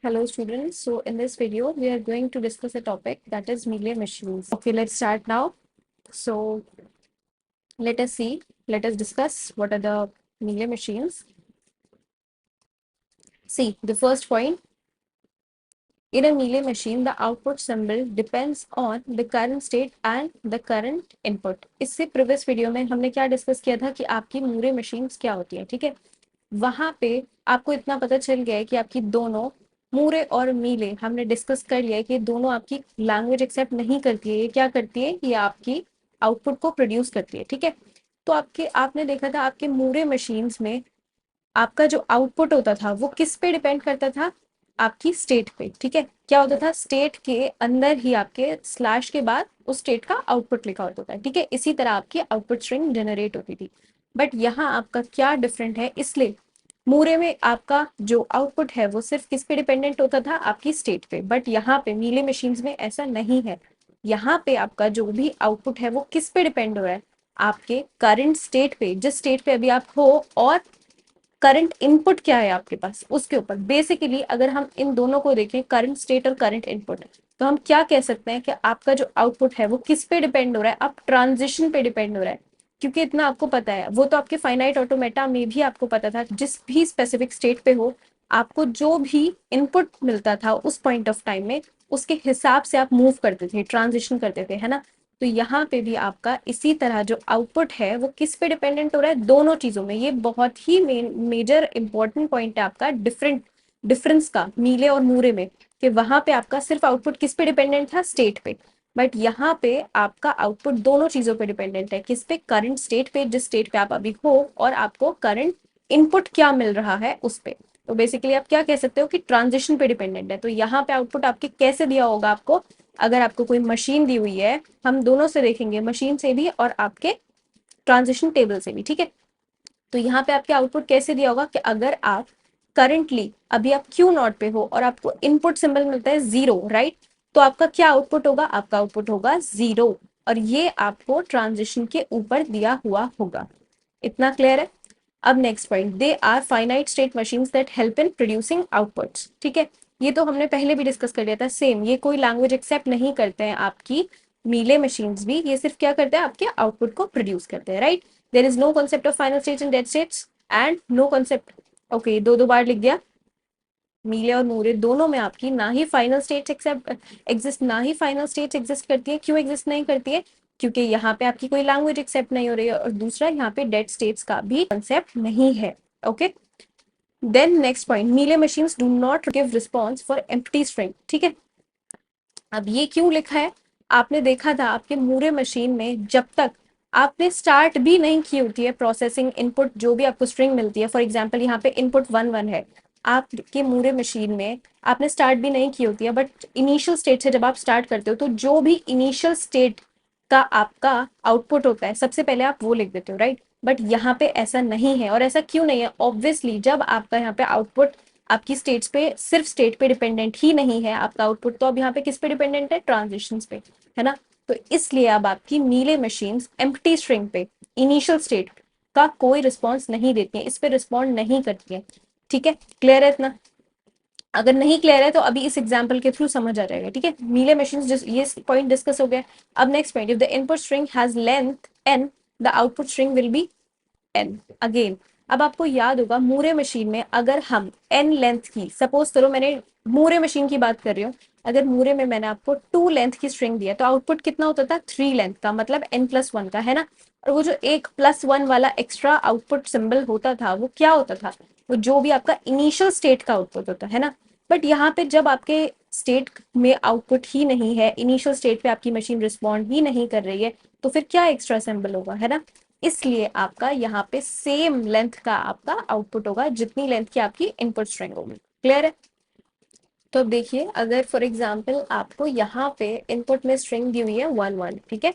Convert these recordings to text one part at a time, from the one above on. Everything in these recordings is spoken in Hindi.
Hello students. So in this video, we are going to discuss a topic that is Mealy machines. Okay, let's start now. So let us see, let us discuss what are the Mealy machines. See, the first point, in a Mealy machine, the output symbol depends on the current state and the current input. इससे previous video में हमने क्या discuss किया था कि आपकी Mealy machines क्या होती है, ठीक है? वहां पे आपको इतना पता चल गया है कि आपकी दोनों मूरे और मीले हमने डिस्कस कर लिया है कि दोनों आपकी लैंग्वेज एक्सेप्ट नहीं करती है। ये क्या करती है? ये आपकी आउटपुट को प्रोड्यूस करती है, ठीक है। तो आपने देखा था आपके मूरे मशीन्स में आपका जो आउटपुट होता था वो किस पे डिपेंड करता था? आपकी स्टेट पे, ठीक है। क्या होता था? स्टेट के अंदर ही आपके स्लैश के बाद उस स्टेट का आउटपुट लिखा होता था, ठीक है। इसी तरह आपकी आउटपुट स्ट्रिंग जनरेट होती थी। बट यहाँ आपका क्या डिफरेंट है, इसलिए मूरे में आपका जो आउटपुट है वो सिर्फ किस पे डिपेंडेंट होता था? आपकी स्टेट पे। बट यहाँ पे मीले मशीन्स में ऐसा नहीं है। यहाँ पे आपका जो भी आउटपुट है वो किस पे डिपेंड हो रहा है? आपके करंट स्टेट पे, जिस स्टेट पे अभी आप हो, और करंट इनपुट क्या है आपके पास, उसके ऊपर। बेसिकली अगर हम इन दोनों को देखें, करंट स्टेट और करंट इनपुट, तो हम क्या कह सकते हैं कि आपका जो आउटपुट है वो किस पे डिपेंड हो रहा है? आप ट्रांजिशन पे डिपेंड हो रहा है। क्योंकि इतना आपको पता है, वो तो आपके फाइनाइट ऑटोमेटा में भी आपको पता था, जिस भी स्पेसिफिक स्टेट पे हो, आपको जो भी इनपुट मिलता था उस पॉइंट ऑफ टाइम में, उसके हिसाब से आप मूव करते थे, ट्रांजिशन करते थे, है ना। तो यहाँ पे भी आपका इसी तरह जो आउटपुट है वो किस पे डिपेंडेंट हो रहा है? दोनों चीजों में। ये बहुत ही मेजर इंपॉर्टेंट पॉइंट है आपका डिफरेंस का मीले और मूरे में, कि वहां पे आपका सिर्फ आउटपुट किस पे डिपेंडेंट था? स्टेट पे। बट यहाँ पे आपका आउटपुट दोनों चीजों पे डिपेंडेंट है। किस पे? करंट स्टेट पे, जिस स्टेट पे आप अभी हो, और आपको करंट इनपुट क्या मिल रहा है उस पे। तो बेसिकली आप क्या कह सकते हो कि ट्रांजिशन पे डिपेंडेंट है। तो यहाँ पे आउटपुट आपके कैसे दिया होगा आपको? अगर आपको कोई मशीन दी हुई है, हम दोनों से देखेंगे, मशीन से भी और आपके ट्रांजिशन टेबल से भी, ठीक है। तो यहाँ पे आपके आउटपुट कैसे दिया होगा कि अगर आप करंटली अभी आप क्यू नॉट पे हो और आपको इनपुट सिंबल मिलता है 0, राइट, तो आपका क्या आउटपुट होगा? आपका आउटपुट होगा 0, और ये आपको ट्रांजिशन के ऊपर दिया हुआ होगा। इतना क्लियर है? अब next point, they are finite state machines that help in producing outputs, ठीक है। ये तो हमने पहले भी डिस्कस कर लिया था, सेम। ये कोई लैंग्वेज एक्सेप्ट नहीं करते हैं आपकी मीले मशीन्स भी, ये सिर्फ क्या करते हैं? आपके आउटपुट को प्रोड्यूस करते हैं, right. There is no concept of final states in dead states and no concept, okay, दो बार लिख दिया। मीले और मूरे दोनों में आपकी ना ही फाइनल स्टेट्स एग्जिस्ट, ना ही फाइनल स्टेट्स एग्जिस्ट करती है। क्यों एग्जिस्ट नहीं करती है? क्योंकि यहाँ पे आपकी कोई लैंग्वेज एक्सेप्ट नहीं हो रही है, और दूसरा यहाँ पे डेड स्टेट्स का भी कॉन्सेप्ट नहीं है। ओके, देन नेक्स्ट पॉइंट, मीले machines do not give response for empty string, ठीक है। अब ये क्यों लिखा है? आपने देखा था आपके मूरे मशीन में जब तक आपने स्टार्ट भी नहीं की होती है प्रोसेसिंग, इनपुट जो भी आपको स्ट्रिंग मिलती है, फॉर एग्जांपल यहाँ पे इनपुट 1 1 है, आपके मूरे मशीन में आपने स्टार्ट भी नहीं की होती है, बट इनिशियल स्टेट से जब आप स्टार्ट करते हो तो जो भी इनिशियल स्टेट का आपका आउटपुट होता है सबसे पहले आप वो लिख देते हो, राइट। बट यहाँ पे ऐसा नहीं है। और ऐसा क्यों नहीं है? ऑब्वियसली जब आपका यहाँ पे आउटपुट आपकी स्टेट्स पे, सिर्फ स्टेट पे डिपेंडेंट ही नहीं है आपका आउटपुट, तो अब यहाँ पे किस पे डिपेंडेंट है? ट्रांजिशंस पे, है ना। तो इसलिए अब आपकी मीले मशीन्स एम्प्टी स्ट्रिंग पे इनिशियल स्टेट का कोई रिस्पॉन्स नहीं देती है, इस पे रिस्पॉन्ड नहीं करती है, ठीक है। क्लियर है इतना? अगर नहीं क्लियर है तो अभी इस एग्जाम्पल के थ्रू समझ आ जाएगा, ठीक है। मीले मशीन्स, ये पॉइंट डिस्कस हो गया। अब next point, if the input string has length n, the output string will be n again. अब आपको याद होगा मूरे मशीन में अगर हम n लेंथ की, सपोज करो मैंने मूरे मशीन की बात कर रही हूँ, अगर मूरे में मैंने आपको 2 लेंथ की स्ट्रिंग दिया तो आउटपुट कितना होता था? 3 लेंथ का, मतलब n+1 का, है ना। और वो जो एक +1 वाला एक्स्ट्रा आउटपुट सिंबल होता था वो क्या होता था? वो जो भी आपका इनिशियल स्टेट का आउटपुट होता है ना। बट यहाँ पे जब आपके स्टेट में आउटपुट ही नहीं है, इनिशियल स्टेट पे आपकी मशीन रिस्पॉन्ड ही नहीं कर रही है, तो फिर क्या एक्स्ट्रा सिंबल होगा, है ना। इसलिए आपका यहाँ पे सेम लेंथ का आपका आउटपुट होगा जितनी लेंथ की आपकी इनपुट स्ट्रिंग होगी। क्लियर है? तो अब देखिए, अगर फॉर एग्जांपल आपको यहाँ पे इनपुट में स्ट्रिंग दी हुई है 1 1, ठीक है।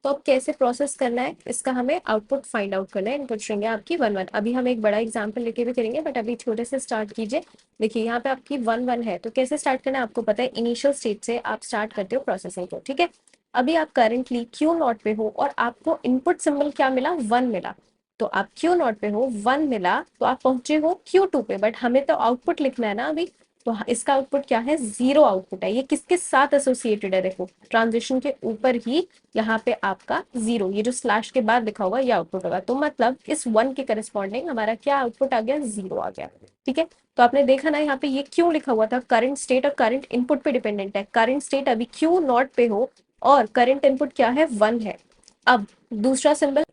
तो अब कैसे प्रोसेस करना है इसका, हमें आउटपुट फाइंड आउट करना है। इनपुट स्ट्रिंग है आपकी 1 1। अभी हम एक बड़ा एग्जांपल लेके भी करेंगे, बट अभी छोटे से स्टार्ट कीजिए। देखिए यहाँ पे आपकी 1 1 है, तो कैसे स्टार्ट करना है आपको पता है, इनिशियल स्टेट से आप स्टार्ट करते हो प्रोसेसिंग को, ठीक है। अभी आप करंटली क्यू नॉट पे हो और आपको इनपुट सिंबल क्या मिला? 1 मिला। तो आप क्यू नॉट पे हो, 1 मिला, तो आप पहुंचे हो Q2 पे, बट हमें तो आउटपुट लिखना है ना अभी। तो इसका आउटपुट क्या है, जीरो आउटपुट है। ये किसके साथ एसोसिएटेड है, देखो ट्रांजिशन के ऊपर ही यहाँ पे आपका जीरो, ये जो स्लैश के बाद लिखा होगा ये आउटपुट होगा। तो मतलब इस 1 के करस्पॉन्डिंग हमारा क्या आउटपुट आ गया, जीरो आ गया। ठीक है, तो आपने देखा ना यहाँ पे ये क्यों लिखा हुआ था, करंट स्टेट और करंट इनपुट पे डिपेंडेंट है। करंट स्टेट अभी क्यू नॉट पे हो और करंट इनपुट क्या है, 1 है। अब दूसरा सिंबल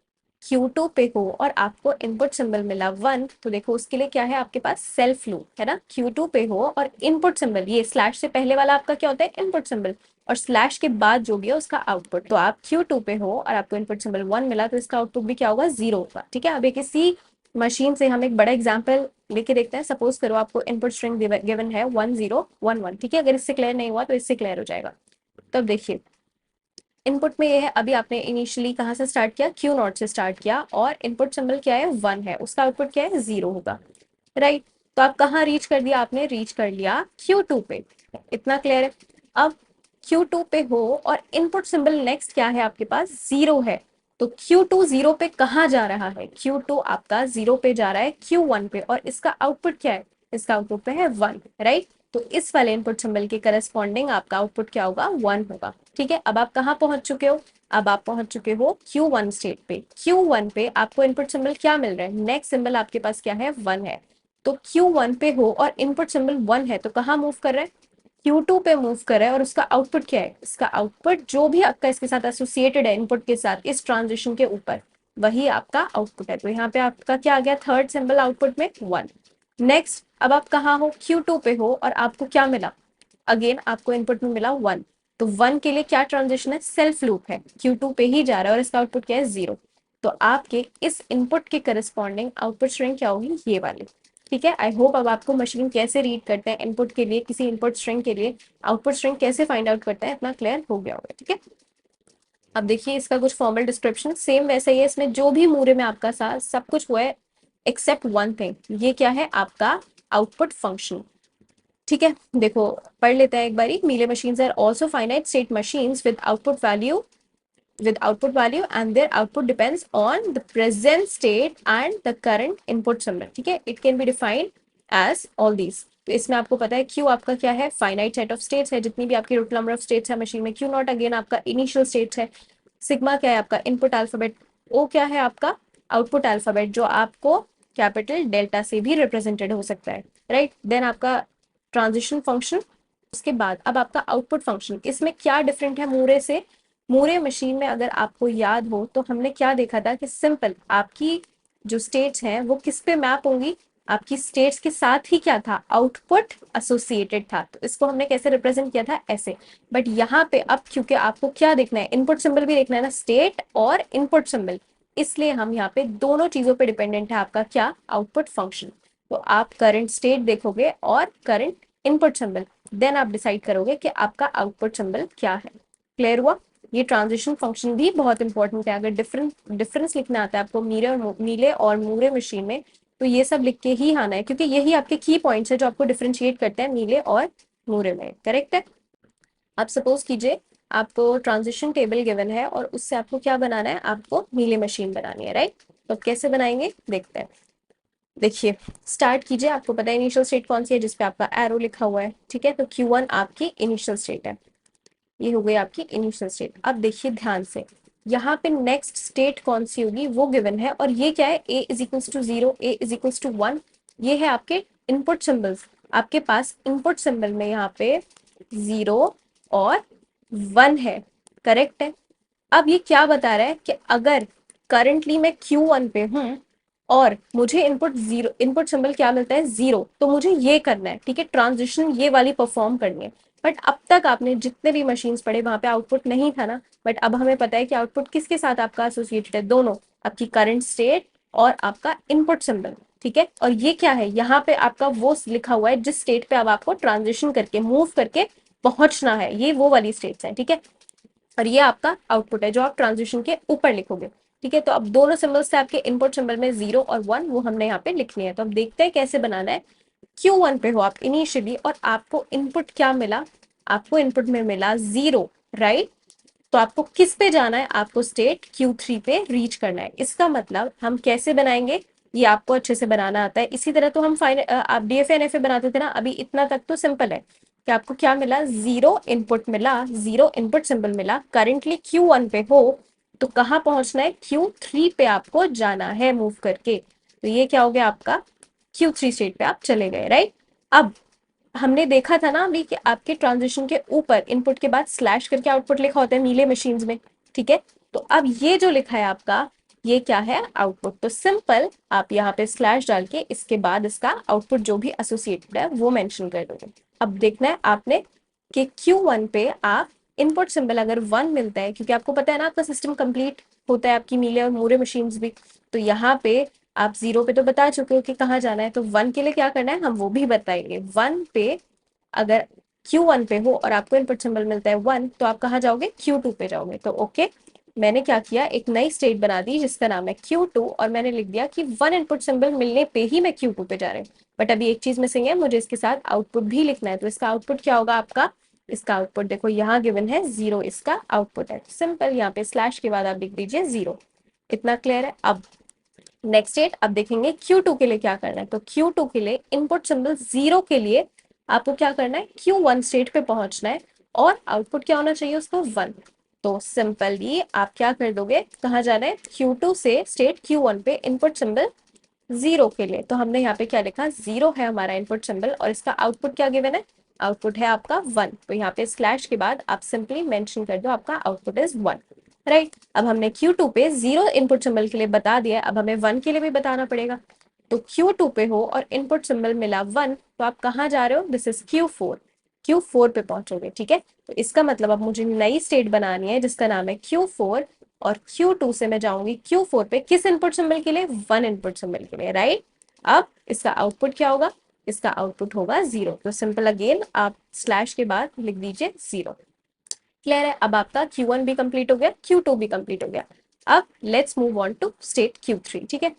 Q2 पे हो और आपको इनपुट सिंबल मिला 1, तो देखो उसके लिए क्या है आपके पास, सेल्फ लूप है ना। Q2 पे हो और इनपुट सिंबल, ये स्लैश से पहले वाला आपका क्या होता है, इनपुट सिंबल, और स्लैश के बाद जो भी है उसका आउटपुट। तो आप Q2 पे हो और आपको इनपुट सिंबल 1 मिला, तो इसका आउटपुट भी क्या होगा, जीरो होगा। ठीक है, अब एक इसी मशीन से हम एक बड़ा एग्जाम्पल लेके देखते हैं। सपोज करो आपको इनपुट स्ट्रिंग गिवन है 1011। ठीक है, अगर इससे क्लियर नहीं हुआ तो इससे क्लियर हो जाएगा। तब देखिए इनपुट में ये है, अभी आपने इनिशियली कहाँ से स्टार्ट किया, क्यू नॉट से स्टार्ट किया, और इनपुट सिंबल क्या है, 1 है, उसका आउटपुट क्या है, जीरो होगा। राइट, तो आप कहाँ रीच कर दिया, आपने रीच कर लिया Q2 पे। इतना क्लियर है। अब Q2 पे हो और इनपुट सिंबल नेक्स्ट क्या है आपके पास, जीरो है। तो Q2 जीरो पे कहाँ जा रहा है, Q2 आपका जीरो पे जा रहा है Q1 पे, और इसका आउटपुट क्या है, इसका आउटपुट पे है 1। राइट, तो इस वाले इनपुट सिंबल के करस्पॉन्डिंग आपका आउटपुट क्या होगा, 1 होगा। ठीक है, अब आप कहाँ पहुंच चुके हो, अब आप पहुंच चुके हो Q1 स्टेट पे। Q1 पे आपको इनपुट सिंबल क्या मिल रहा है, नेक्स्ट सिंबल आपके पास क्या है, 1 है। तो Q1 पे हो और इनपुट सिंबल 1 है, तो कहाँ मूव कर रहा है, Q2 पे मूव कर रहा है, और उसका आउटपुट क्या है, इसका आउटपुट जो भी आपका इसके साथ एसोसिएटेड है इनपुट के साथ इस ट्रांजिशन के ऊपर, वही आपका आउटपुट है। तो यहाँ पे आपका क्या आ गया, थर्ड सिंबल आउटपुट में 1। नेक्स्ट, अब आप कहाँ हो, Q2 पे हो और आपको क्या मिला, अगेन आपको इनपुट में मिला 1। तो 1 के लिए क्या ट्रांजिशन है, सेल्फ लूप है, Q2 पे ही जा रहा है और इसका आउटपुट क्या है, जीरो। तो आपके इस इनपुट के करस्पॉन्डिंग आउटपुट स्ट्रिंग क्या होगी, ये वाली। ठीक है, आई होप अब आपको मशीन कैसे रीड करते हैं इनपुट के लिए, किसी इनपुट स्ट्रिंग के लिए आउटपुट स्ट्रिंग कैसे फाइंड आउट करते हैं, इतना क्लियर हो गया होगा। ठीक है, अब देखिए इसका कुछ फॉर्मल डिस्क्रिप्शन सेम वैसे ही है, इसमें जो भी मूरे में आपका साथ सब कुछ हुआ है एक्सेप्ट वन थिंग, ये क्या है आपका आउटपुट फंक्शन। ठीक है, देखो पढ़ लेते हैं एक बारी। Mealy machines are also finite state machines with output value and their output depends on the present state and the current input symbol. ठीक है, it can be defined as all these। तो इसमें आपको पता है Q आपका क्या है, फाइनाइट सेट ऑफ स्टेट्स है, जितनी भी आपकी टोटल नंबर ऑफ स्टेट्स है मशीन में। Q नॉट अगेन आपका इनिशियल स्टेट्स है। सिग्मा क्या है आपका इनपुट अल्फाबेट। O क्या है आपका आउटपुट अल्फाबेट, जो आपको कैपिटल डेल्टा से भी रिप्रेजेंटेड हो सकता है। राइट, देन आपका ट्रांजिशन फंक्शन, उसके बाद अब आपका आउटपुट फंक्शन। इसमें क्या डिफरेंट है मूरे से, मूरे मशीन में अगर आपको याद हो तो हमने क्या देखा था कि सिंपल आपकी जो स्टेट्स हैं वो किस पे मैप होंगी, आपकी स्टेट्स के साथ ही क्या था, आउटपुट एसोसिएटेड था। तो इसको हमने कैसे रिप्रेजेंट किया था, ऐसे। बट यहाँ पे अब क्योंकि आपको क्या देखना है, इनपुट सिंबल भी देखना है ना, स्टेट और इनपुट सिंबल, इसलिए हम यहाँ पे दोनों चीजों पे डिपेंडेंट है आपका क्या, आउटपुट फंक्शन। तो आप करंट स्टेट देखोगे और करंट इनपुट सिंबल, देन आप डिसाइड करोगे कि आपका आउटपुट सिंबल क्या है। क्लियर हुआ। ये ट्रांजिशन फंक्शन भी बहुत इंपॉर्टेंट है। अगर डिफरेंस लिखना आता है आपको मीले और मूरे मशीन में, तो ये सब लिख के ही आना है, क्योंकि यही आपके की पॉइंट्स है जो आपको डिफरेंशिएट करते हैं मीले और मूरे में। करेक्ट है। अब सपोज कीजिए आपको ट्रांजिशन टेबल गिवन है और उससे आपको क्या बनाना है, आपको मीले मशीन बनानी है। राइट, तो कैसे बनाएंगे देखते हैं। देखिए स्टार्ट कीजिए, आपको पता है इनिशियल स्टेट कौन सी है, जिसपे आपका एरो लिखा हुआ है। ठीक है, तो Q1 आपकी इनिशियल स्टेट है, ये हो गई आपकी इनिशियल स्टेट। अब देखिए ध्यान से, यहाँ पे नेक्स्ट स्टेट कौन सी होगी वो गिवन है, और ये क्या है, a is equals to 0, a is equals to 1। ये है आपके इनपुट सिंबल्स। आपके पास इनपुट सिंबल में यहाँ पे 0 और 1 है। करेक्ट है। अब ये क्या बता रहा है कि अगर करंटली मैं Q1 पे हूँ और मुझे इनपुट सिंबल क्या मिलता है, 0, तो मुझे ये करना है। ठीक है, ट्रांजिशन ये वाली परफॉर्म करनी है। बट अब तक आपने जितने भी मशीन्स पढ़े वहां पे आउटपुट नहीं था ना, बट अब हमें पता है कि आउटपुट किसके साथ आपका एसोसिएटेड है, दोनों, आपकी करंट स्टेट और आपका इनपुट सिंबल। ठीक है, और ये क्या है, यहाँ पे आपका वो लिखा हुआ है जिस स्टेट पे अब आपको ट्रांजिशन करके मूव करके पहुंचना है, ये वो वाली स्टेट्स है। ठीक है, और ये आपका आउटपुट है जो आप ट्रांजिशन के ऊपर लिखोगे। ठीक है, तो अब दोनों सिंबल्स थे आपके इनपुट सिंबल में 0 और 1, वो हमने यहाँ पे लिखनी है। तो अब देखते हैं कैसे बनाना है। Q1 पे हो आप इनिशियली और आपको इनपुट क्या मिला, आपको इनपुट में मिला 0। राइट, तो आपको किस पे जाना है, आपको स्टेट Q3 पे रीच करना है। इसका मतलब हम कैसे बनाएंगे, ये आपको अच्छे से बनाना आता है। इसी तरह तो हम आप डीएफए एनएफए बनाते थे ना, अभी इतना तक तो सिंपल है कि आपको क्या मिला, जीरो इनपुट मिला, जीरो इनपुट सिंबल मिला, करेंटली Q1 पे हो, तो कहाँ पहुंचना है, Q3 पे आपको जाना है मूव करके। तो ये क्या हो गया आपका, Q3 स्टेट पे आप चले गए, राइट। अब हमने देखा था ना अभी कि आपके ट्रांजिशन के ऊपर इनपुट के बाद स्लैश करके आउटपुट लिखा होता है नीले मशीन्स में, ठीक है। तो अब ये जो लिखा है आपका, ये क्या है, आउटपुट। तो सिंपल आप यहाँ पे स्लैश डाल के इसके बाद इसका आउटपुट जो भी एसोसिएटेड है वो मेंशन कर दोगे। अब देखना है आपने कि Q1 पे आप इनपुट सिंबल अगर 1 मिलता है, क्योंकि आपको पता है ना आपका सिस्टम कंप्लीट होता है आपकी मीले और मूरे मशीन्स भी, तो यहाँ पे आप 0 पे तो बता चुके हो कि कहाँ जाना है, तो 1 के लिए क्या करना है हम वो भी बताएंगे। 1 पे अगर Q1 पे हो और आपको इनपुट सिंबल मिलता है 1, तो आप कहाँ जाओगे, Q2 पे जाओगे। तो ओके, मैंने क्या किया, एक नई स्टेट बना दी जिसका नाम है Q2, और मैंने लिख दिया कि 1 इनपुट सिंबल मिलने पे ही मैं Q2 पे जा रही हूँ। बट अभी एक चीज मिसिंग है, मुझे इसके साथ आउटपुट भी लिखना है। तो इसका आउटपुट क्या होगा आपका, इसका आउटपुट देखो यहाँ गिवन है 0, इसका आउटपुट है। सिंपल यहाँ पे स्लैश के बाद आप लिख दीजिए 0। इतना क्लियर है। अब नेक्स्ट स्टेट अब देखेंगे Q2 के लिए क्या करना है। तो Q2 के लिए इनपुट सिंबल 0 के लिए आपको क्या करना है, Q1 स्टेट पे पहुंचना है, और आउटपुट क्या होना चाहिए उसको, 1। तो सिंपली आप क्या कर दोगे, कहाँ जाना है, Q2 से स्टेट Q1 पे इनपुट सिंबल 0 के लिए। तो हमने यहाँ पे क्या लिखा, 0 है हमारा इनपुट सिंबल, और इसका आउटपुट क्या गिवन है, आउटपुट है आपका 1। तो यहाँ पे स्लैश के बाद आप सिंपली मेंशन कर दो आपका आउटपुट इज 1, राइट। अब हमने Q2 पे 0 इनपुट सिंबल के लिए बता दिया, अब हमें 1 के लिए भी बताना पड़ेगा। तो Q2 पे हो और इनपुट सिंबल मिला 1, तो आप कहाँ जा रहे हो, दिस इज Q4, Q4 पे पहुंचोगे, ठीक है। तो इसका मतलब अब मुझे नई स्टेट बनानी है जिसका नाम है Q4, और Q2 से मैं जाऊंगी Q4 पे, किस इनपुट सिंबल के लिए, 1 इनपुट सिंबल के लिए, राइट। अब इसका आउटपुट क्या होगा, इसका आउटपुट होगा 0। तो सिंपल अगेन आप स्लैश के बाद लिख दीजिए 0। क्लियर है। अब आपका Q1 भी कंप्लीट हो गया, Q2 भी कंप्लीट हो गया। अब let's move on to state Q3, ठीक है।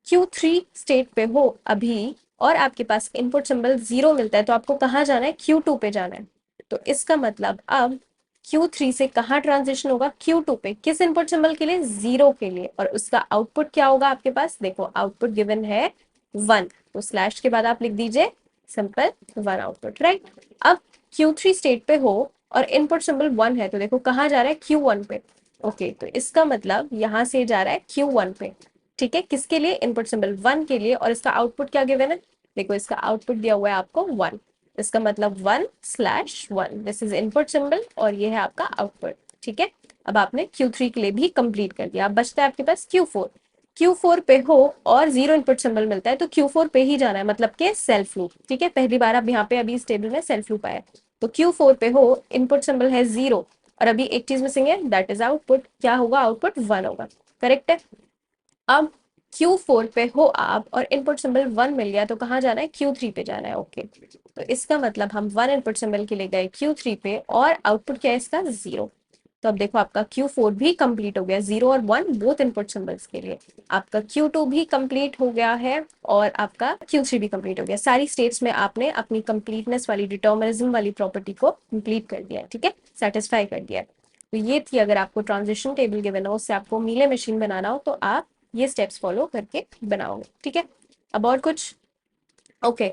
Q3 स्टेट पे हो अभी, और आपके पास इनपुट सिंबल 0 मिलता है, तो आपको कहाँ जाना है, Q2 पे जाना है। तो इसका मतलब अब Q3 से कहाँ ट्रांजिशन होगा, Q2 पे, किस इनपुट सिंबल के लिए, 0 के लिए, और उसका आउटपुट क्या होगा आपके पास, देखो आउटपुट गिवन है 1, तो स्लैश के बाद आप लिख दीजिए सिंपल 1 आउटपुट, राइट। अब Q3 स्टेट पे हो और इनपुट सिंबल 1 है, तो देखो कहाँ जा रहा है, Q1 पे। ओके, तो इसका मतलब यहाँ से जा रहा है Q1 पे, ठीक है। किसके लिए, इनपुट सिंबल 1 के लिए, और इसका आउटपुट क्या गिवन है, देखो इसका आउटपुट दिया हुआ है आपको 1। इसका मतलब 1/1, दिस इज इनपुट सिंबल और ये है आपका आउटपुट, ठीक है। अब आपने Q3 के लिए भी कंप्लीट कर दिया। अब बचता है आपके पास Q4। Q4 पे हो और 0 इनपुट सिंबल मिलता है, तो Q4 पे ही जाना है, मतलब के सेल्फ लूप, ठीक है। पहली बार आप यहाँ पे अभी इस टेबल में सेल्फ लूप आया, तो Q4 पे हो, इनपुट सिंबल है 0, और अभी एक चीज मिसिंग है, दैट इज आउटपुट। क्या होगा, आउटपुट 1 होगा, करेक्ट है। अब Q4 पे हो आप और इनपुट सिंबल 1 मिल गया, तो कहाँ जाना है, Q3 पे जाना है, ओके। तो इसका मतलब हम 1 इनपुट सिंबल के लिए गए Q3 पे, और आउटपुट क्या है इसका, 0। तो अब देखो आपका Q4 भी कंप्लीट हो गया, 0 और 1 बोथ इनपुट सिंबल्स के लिए। आपका Q2 भी कंप्लीट हो गया है, और आपका Q3 भी कंप्लीट हो गया। सारी स्टेट्स में आपने अपनी कंप्लीटनेस वाली, डिटर्मिनिज्म वाली प्रॉपर्टी को कंप्लीट कर दिया है, ठीक है, सेटिस्फाई कर दिया है। तो ये थी, अगर आपको ट्रांजिशन टेबल गिवन हो, उससे आपको मीले मशीन बनाना हो, तो आप ये स्टेप्स फॉलो करके बनाओगे, ठीक है। अब और कुछ, ओके।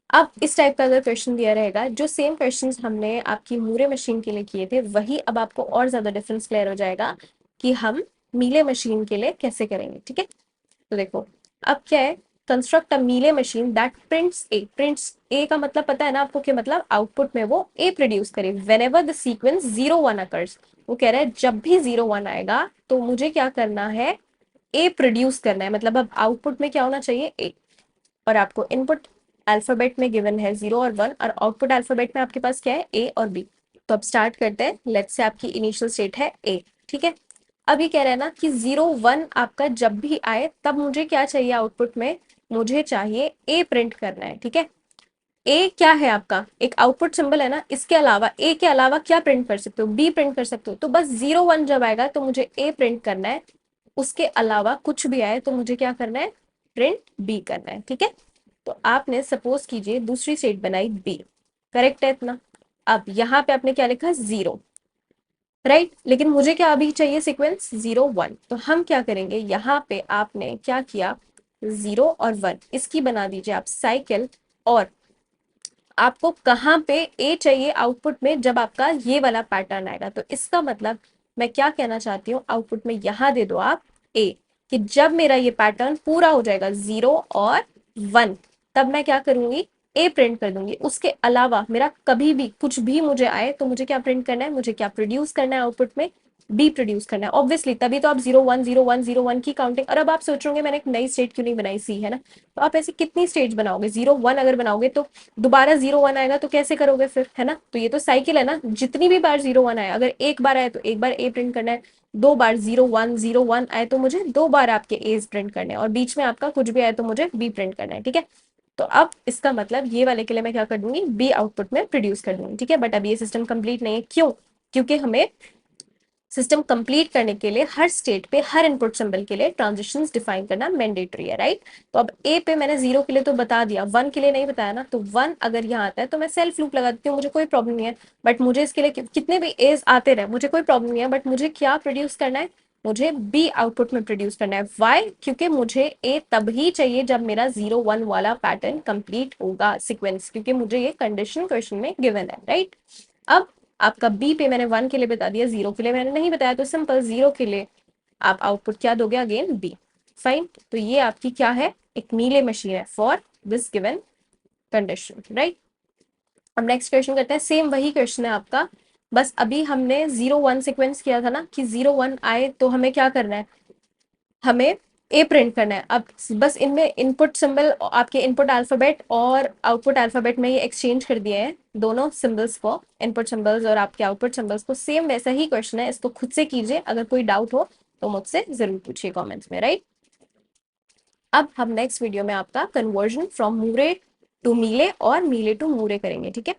अब इस टाइप का अगर क्वेश्चन दिया रहेगा, जो सेम क्वेश्चंस हमने आपकी मूरे मशीन के लिए किए थे, वही अब आपको और ज्यादा डिफरेंस क्लियर हो जाएगा कि हम मीले मशीन के लिए कैसे करेंगे, ठीक है। तो देखो अब क्या है, construct a Mealy machine that prints ए का मतलब पता है ना आपको, क्या मतलब, आउटपुट में वो ए प्रोड्यूस करे when ever the sequence 0 1 occurs. वो कह रहा है जब भी 0 1 आएगा तो मुझे क्या करना है, ए प्रोड्यूस करना है, मतलब अब आउटपुट में क्या होना चाहिए, ए। और आपको इनपुट अल्फाबेट में गिवन है 0 और 1, और आउटपुट अल्फाबेट में आपके पास क्या है, ए और बी। तो अब स्टार्ट करते हैं। लेट्स से आपकी इनिशियल स्टेट है ए, ठीक है। अब ये कह रहा है ना कि 0 1 आपका जब भी आए तब मुझे क्या चाहिए आउटपुट में, मुझे चाहिए ए प्रिंट करना है, ठीक है। ए क्या है आपका, एक आउटपुट सिंबल है ना, इसके अलावा, ए के अलावा क्या प्रिंट कर सकते हो, बी प्रिंट कर सकते हो। तो बस 0 1 जब आएगा तो मुझे ए प्रिंट करना है, उसके अलावा कुछ भी आए तो मुझे क्या करना है, प्रिंट बी करना है, ठीक है। तो आपने सपोज कीजिए दूसरी स्टेट बनाई बी, करेक्ट है इतना। अब यहाँ पे आपने क्या लिखा, 0, राइट। लेकिन मुझे क्या अभी चाहिए सीक्वेंस 0 1, तो हम क्या करेंगे, यहाँ पे आपने क्या किया, 0 और 1, इसकी बना दीजिए आप साइकिल। और आपको कहाँ पे ए चाहिए आउटपुट में जब आपका ये वाला पैटर्न आएगा, तो इसका मतलब मैं क्या कहना चाहती हूँ, आउटपुट में यहां दे दो आप ए, कि जब मेरा ये पैटर्न पूरा हो जाएगा 0 और 1, तब मैं क्या करूंगी, ए प्रिंट कर दूंगी। उसके अलावा मेरा कभी भी कुछ भी मुझे आए तो मुझे क्या प्रिंट करना है, मुझे क्या प्रोड्यूस करना है आउटपुट में, बी प्रोड्यूस करना है ऑब्वियसली। तभी तो आप 0 1 0 1 0 1 की काउंटिंग, और अब आप सोचोगे मैंने एक नई स्टेट क्यों नहीं बनाई, सी है ना, तो आप ऐसे कितनी स्टेज बनाओगे, 0 1 अगर बनाओगे तो दोबारा 0 1 आएगा तो कैसे करोगे फिर, है ना। तो ये तो साइकिल है ना, जितनी भी बार 0 1 आए, अगर एक बार आए तो एक बार ए प्रिंट करना है, दो बार 0 1 0 1 आए तो मुझे दो बार आपके एज प्रिंट करने हैं, और बीच में आपका कुछ भी आए तो मुझे बी प्रिंट करना है, ठीक है। तो अब इसका मतलब ये वाले के लिए मैं क्या कर दूंगी, बी आउटपुट में प्रोड्यूस कर दूंगी, ठीक है। बट अब ये सिस्टम कंप्लीट नहीं है, क्यों, क्योंकि हमें सिस्टम कंप्लीट करने के लिए हर स्टेट पे हर इनपुट सिंबल के लिए ट्रांजिशंस डिफाइन करना मैंडेटरी है, राइट। तो अब ए पे मैंने 0 के लिए तो बता दिया, 1 के लिए नहीं बताया ना, तो 1 अगर यहाँ आता है तो मैं सेल्फ लूप लगा देती हूँ, मुझे कोई प्रॉब्लम नहीं है। बट मुझे इसके लिए कितने भी एज आते रहे मुझे कोई प्रॉब्लम नहीं है, बट मुझे क्या प्रोड्यूस करना है, मुझे बी आउटपुट में प्रोड्यूस करना है। वाई, क्योंकि मुझे ए तब ही चाहिए जब मेरा 0 1 वाला पैटर्न कंप्लीट होगा सीक्वेंस, क्योंकि मुझे ये कंडीशन क्वेश्चन में गिवन है, राइट। अब आपका बी पे मैंने 1 के लिए बता दिया, 0 के लिए मैंने नहीं बताया, तो सिंपल 0 के लिए आप आउटपुट क्या दोगे, अगेन बी। फाइन, तो ये आपकी क्या है, एक मीले मशीन है for this given condition, right. अब नेक्स्ट क्वेश्चन करते हैं, सेम वही क्वेश्चन है आपका, बस अभी हमने 0 1 सिक्वेंस किया था ना, कि 0 1 आए तो हमें क्या करना है, हमें ए प्रिंट करना है। अब बस इनमें इनपुट सिंबल, आपके इनपुट अल्फाबेट और आउटपुट अल्फाबेट में ये एक्सचेंज कर दिए हैं दोनों सिंबल्स को, इनपुट सिंबल्स और आपके आउटपुट सिंबल्स को। सेम वैसा ही क्वेश्चन है, इसको खुद से कीजिए, अगर कोई डाउट हो तो मुझसे जरूर पूछिए कमेंट्स में, राइट। अब हम नेक्स्ट वीडियो में आपका कन्वर्जन फ्रॉम मूरे टू मीले और मीले टू मूरे करेंगे, ठीक है।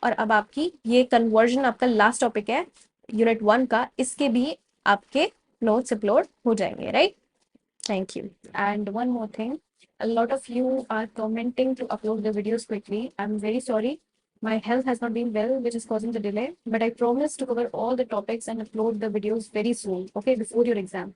और अब आपकी ये कन्वर्जन आपका लास्ट टॉपिक है यूनिट 1 का, इसके भी आपके नोट्स अपलोड हो जाएंगे, right. Thank you. And one more thing, a lot of you are commenting to upload the videos quickly. I'm very sorry. My health has not been well, which is causing the delay. But I promise to cover all the topics and upload the videos very soon, okay, before your exam.